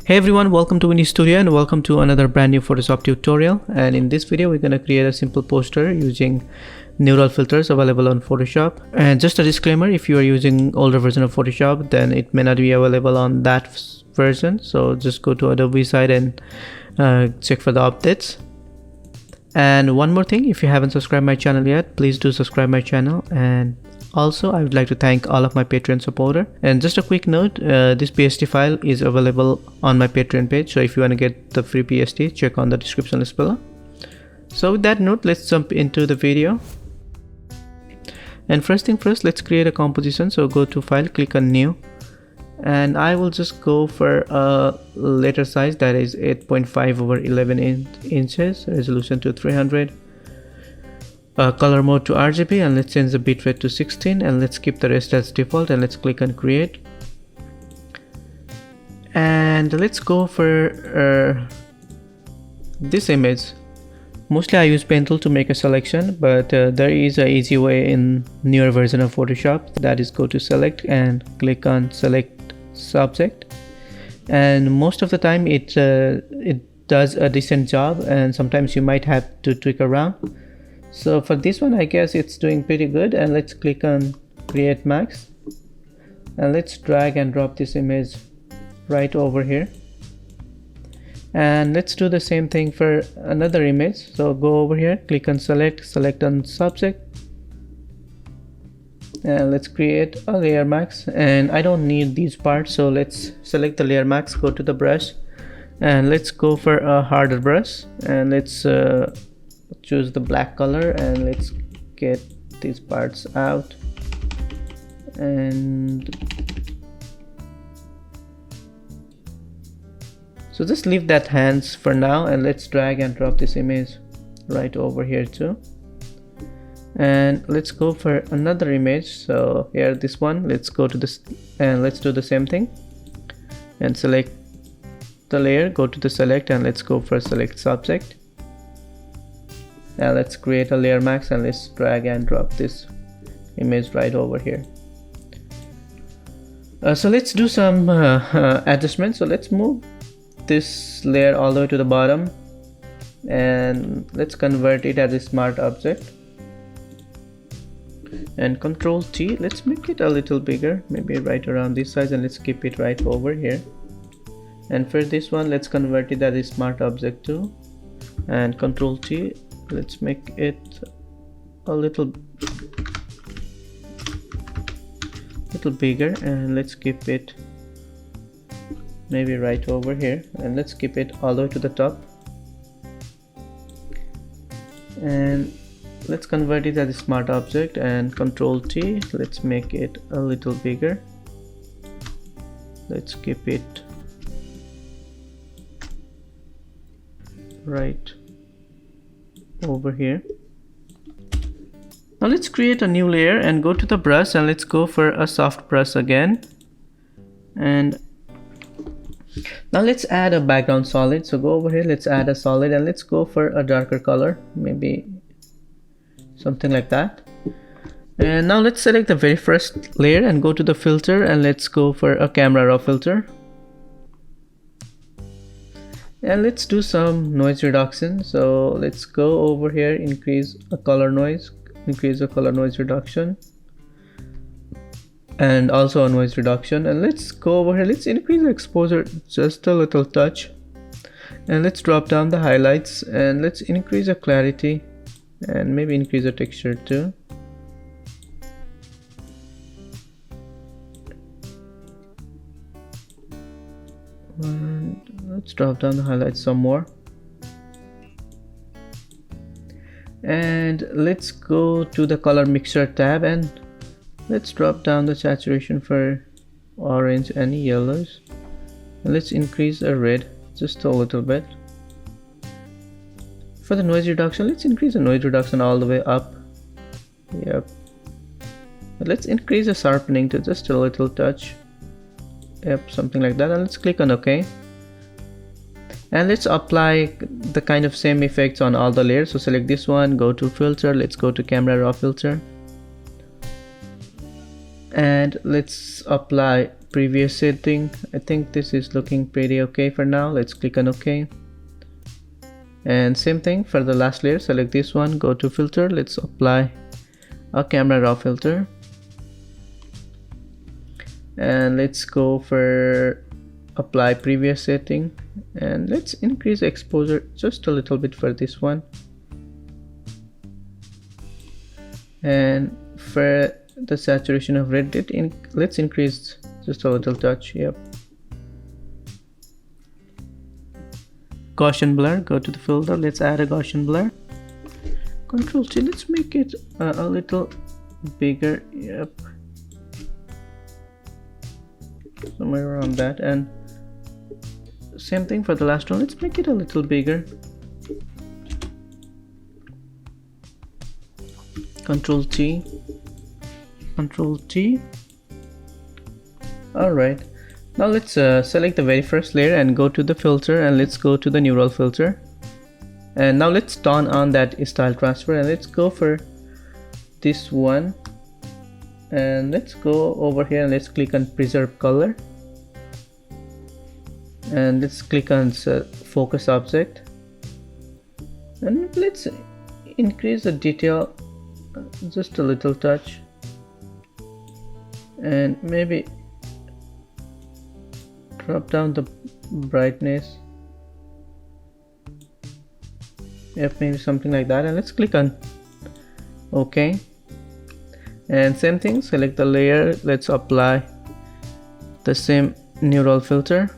Hey everyone, welcome to windystudio and welcome to another brand new Photoshop tutorial. And in this video we're going to create a simple poster using neural filters available on Photoshop. And just a disclaimer, if you are using older version of Photoshop, then it may not be available on that version, so just go to Adobe site and check for the updates. And one more thing, if you haven't subscribed my channel yet, please do subscribe my channel. And also, I would like to thank all of my Patreon supporters. And just a quick note, this PST file is available on my Patreon page. So if you want to get the free PST, check on the description list below. So with that note, let's jump into the video. And first thing first, let's create a composition. So go to File, click on New. And I will just go for a letter size that is 8.5 over 11 inches, resolution to 300. Color mode to RGB, and let's change the bitrate to 16, and let's keep the rest as default, and let's click on create. And let's go for this image. Mostly I use pen tool to make a selection, but there is an easy way in newer version of Photoshop, that is go to select and click on select subject. And most of the time it does a decent job, and sometimes you might have to tweak around. So for this one, I guess it's doing pretty good, and let's click on create max, and let's drag and drop this image right over here. And let's do the same thing for another image. So go over here, click on select on subject, and let's create a layer max. And I don't need these parts, so let's select the layer max, go to the brush, and let's go for a harder brush, and let's choose the black color, and let's get these parts out. And so just leave that hands for now, and let's drag and drop this image right over here too. And let's go for another image. So here, this one, let's go to this, and let's do the same thing and select the layer, go to the select, and let's go for select subject. Now let's create a layer max, and let's drag and drop this image right over here. So let's do some adjustments. So let's move this layer all the way to the bottom, and let's convert it as a smart object. And Control T, let's make it a little bigger, maybe right around this size, and let's keep it right over here. And for this one, let's convert it as a smart object too, and Control T, let's make it a little bigger, and let's keep it maybe right over here, and let's keep it all the way to the top. And let's convert it as a smart object, and Control T, let's make it a little bigger. Let's keep it right over here. Now let's create a new layer and go to the brush, and let's go for a soft brush again. And now let's add a background solid. So go over here, let's add a solid, and let's go for a darker color, maybe something like that. And now let's select the very first layer and go to the filter, and let's go for a camera raw filter. And let's do some noise reduction. So let's go over here, increase a color noise reduction, and also a noise reduction. And let's go over here, let's increase the exposure just a little touch, and let's drop down the highlights, and let's increase the clarity, and maybe increase the texture too. And let's drop down the highlights some more, and let's go to the color mixture tab, and let's drop down the saturation for orange and yellows, and let's increase the red just a little bit. For the noise reduction, let's increase the noise reduction all the way up. Yep. But let's increase the sharpening to just a little touch. Yep, something like that. And let's click on OK. And let's apply the kind of same effects on all the layers. So select this one, go to filter, let's go to camera raw filter, and let's apply previous setting. I think this is looking pretty okay for now. Let's click on OK. And same thing for the last layer. Select this one, go to filter, let's apply a camera raw filter, and let's go for apply previous setting, and let's increase exposure just a little bit for this one, and for the saturation of red, let's increase just a little touch. Yep. Gaussian blur, go to the filter, let's add a Gaussian blur. Control C, let's make it a little bigger. Yep, somewhere around that. And same thing for the last one, let's make it a little bigger. Control T, Control T. Alright, now let's select the very first layer and go to the filter, and let's go to the neural filter. And now let's turn on that style transfer, and let's go for this one, and let's go over here and let's click on preserve color, and let's click on focus object, and let's increase the detail just a little touch, and maybe drop down the brightness. Yep, maybe something like that, and let's click on OK. And same thing, select the layer, let's apply the same neural filter.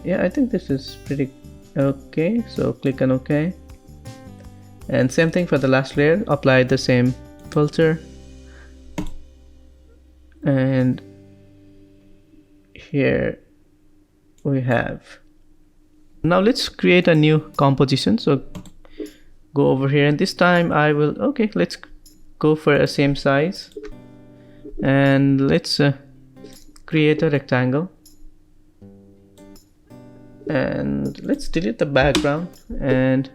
Yeah, I think this is pretty okay, so click on OK. And same thing for the last layer, apply the same filter, and here we have. Now let's create a new composition, so go over here, and this time I will, okay, let's go for a same size, and let's create a rectangle, and let's delete the background, and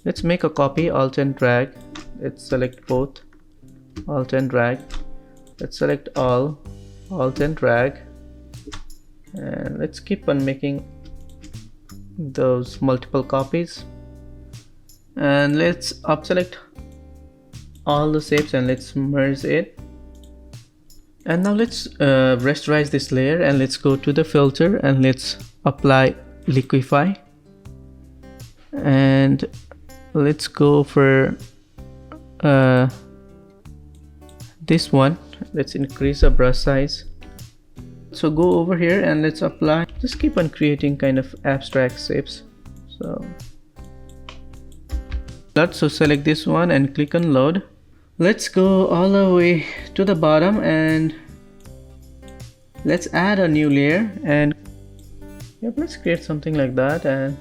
let's make a copy, Alt and drag. Let's select both, Alt and drag. Let's select all, Alt and drag, and let's keep on making those multiple copies, and let's up select all the shapes and let's merge it. And now let's rasterize this layer, and let's go to the filter and let's apply liquify, and let's go for this one. Let's increase the brush size. So go over here and let's apply, just keep on creating kind of abstract shapes. So select this one and click on load. Let's go all the way to the bottom, and let's add a new layer, and yep, let's create something like that. And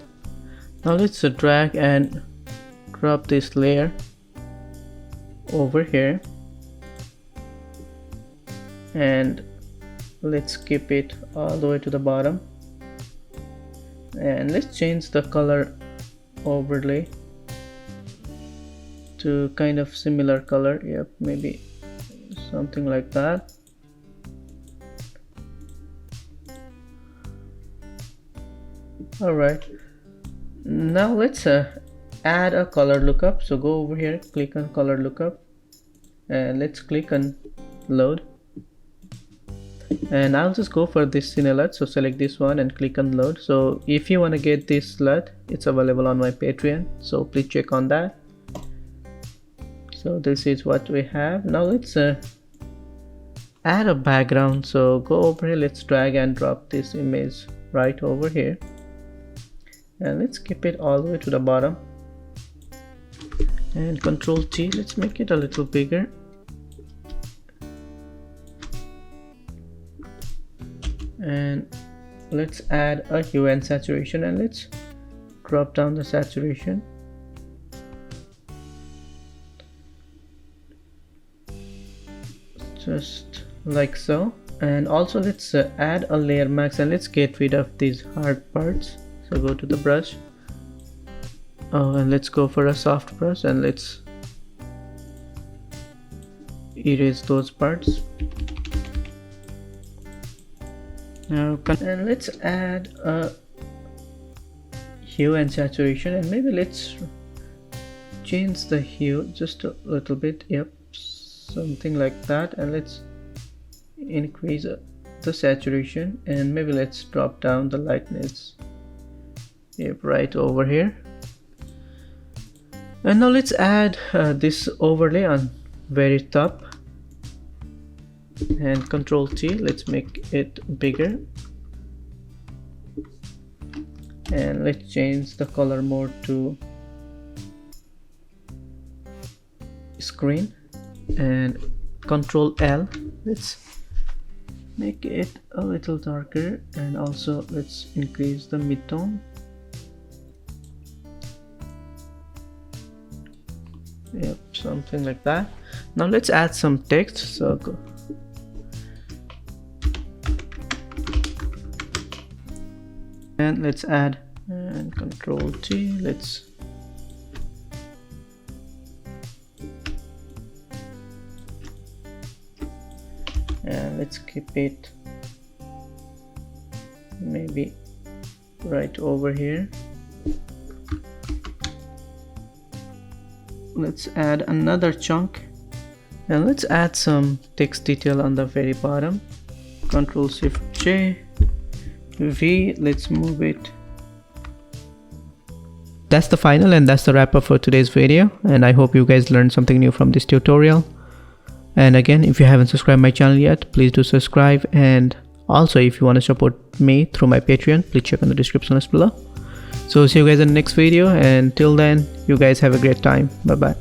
now let's drag and drop this layer over here, and let's keep it all the way to the bottom, and let's change the color overlay to kind of similar color. Yep, maybe something like that. Alright, now let's add a color lookup. So go over here, click on color lookup, and let's click on load. And I'll just go for this scene alert, so select this one and click on load. So if you want to get this alert, it's available on my Patreon, so please check on that. So this is what we have. Now let's add a background. So go over here, let's drag and drop this image right over here, and let's keep it all the way to the bottom, and Control T, let's make it a little bigger, and let's add a hue and saturation, and let's drop down the saturation. Just like so. And also let's add a layer mask, and let's get rid of these hard parts. So go to the brush, and let's go for a soft brush, and let's erase those parts. And let's add a hue and saturation, and maybe let's change the hue just a little bit. Yep, something like that. And let's increase the saturation, and maybe let's drop down the lightness. Yep, right over here. And now let's add this overlay on very top, and Control T. Let's make it bigger, and let's change the color mode to screen, and Control L. Let's make it a little darker, and also let's increase the midtone. Yep, something like that. Now let's add some text. So go. And let's add, and Control T. Let's keep it maybe right over here. Let's add another chunk, and let's add some text detail on the very bottom. Control Shift J, V. Let's move it. That's the final, and that's the wrap up for today's video, and I hope you guys learned something new from this tutorial. And again, if you haven't subscribed my channel yet, please do subscribe. And also, if you want to support me through my Patreon, please check on the description below. So see you guys in the next video, and till then, you guys have a great time. Bye bye.